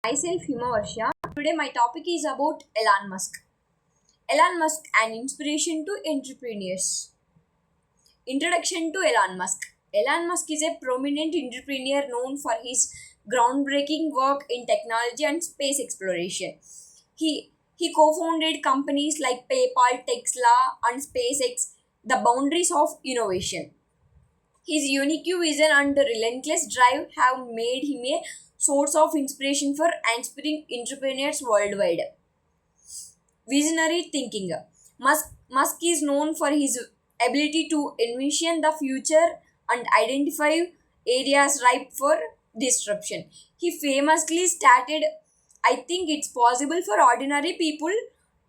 Myself Hima Varsha. Today my topic is about Elon Musk. Elon Musk, an inspiration to entrepreneurs. Introduction to Elon Musk. Elon Musk is a prominent entrepreneur known for his groundbreaking work in technology and space exploration. He co-founded companies like PayPal, Tesla, and SpaceX, the boundaries of innovation. His unique vision and relentless drive have made him a source of inspiration for aspiring entrepreneurs worldwide. Visionary thinking. Musk is known for his ability to envision the future and identify areas ripe for disruption. He famously stated, I think it's possible for ordinary people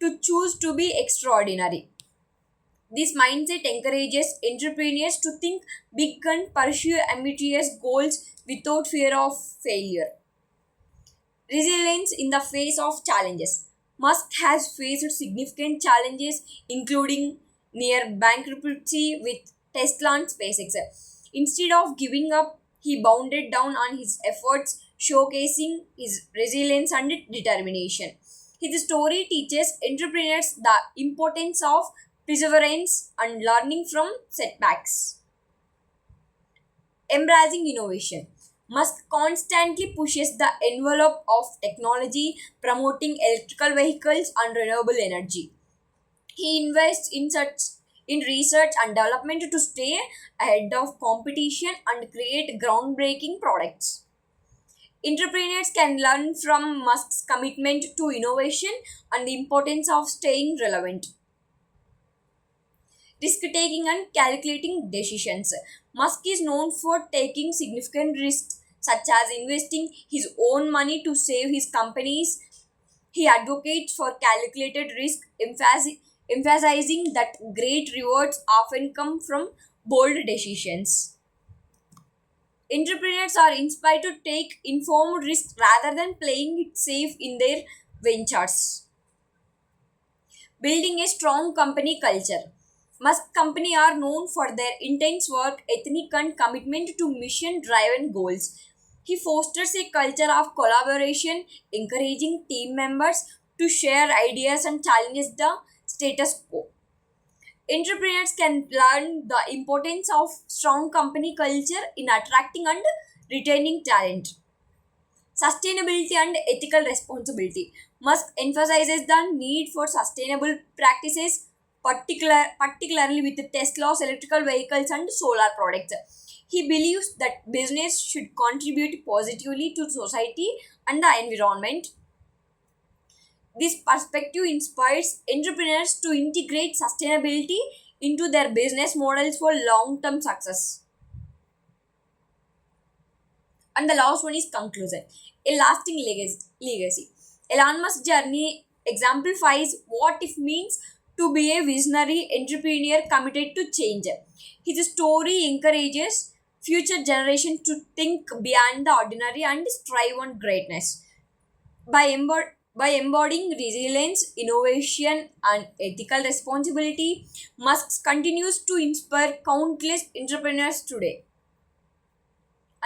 to choose to be extraordinary. This mindset encourages entrepreneurs to think big and pursue ambitious goals without fear of failure. Resilience in the face of challenges. Musk has faced significant challenges, including near bankruptcy with Tesla and SpaceX. Instead of giving up, he bounded down on his efforts, showcasing his resilience and determination. His story teaches entrepreneurs the importance of perseverance and learning from setbacks. Embracing innovation. Musk constantly pushes the envelope of technology, promoting electrical vehicles and renewable energy. He invests in research and development to stay ahead of competition and create groundbreaking products. Entrepreneurs can learn from Musk's commitment to innovation and the importance of staying relevant. Risk taking and calculating decisions. Musk is known for taking significant risks, such as investing his own money to save his companies. He advocates for calculated risk, emphasizing that great rewards often come from bold decisions. Entrepreneurs are inspired to take informed risks rather than playing it safe in their ventures. Building a strong company culture. Musk company are known for their intense work ethic and commitment to mission driven goals. He fosters a culture of collaboration, encouraging team members to share ideas and challenges the status quo. Entrepreneurs can learn the importance of strong company culture in attracting and retaining talent. Sustainability and ethical responsibility. Musk emphasizes the need for sustainable practices, particularly with Tesla's electrical vehicles and solar products. He believes that business should contribute positively to society and the environment. This perspective inspires entrepreneurs to integrate sustainability into their business models for long term success. And the last one is conclusion. A lasting legacy. Elon Musk's journey exemplifies what it means to be a visionary entrepreneur committed to change. His story encourages future generations to think beyond the ordinary and strive on greatness. By embodying resilience, innovation, and ethical responsibility, Musk continues to inspire countless entrepreneurs today.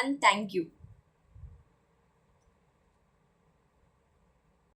And thank you.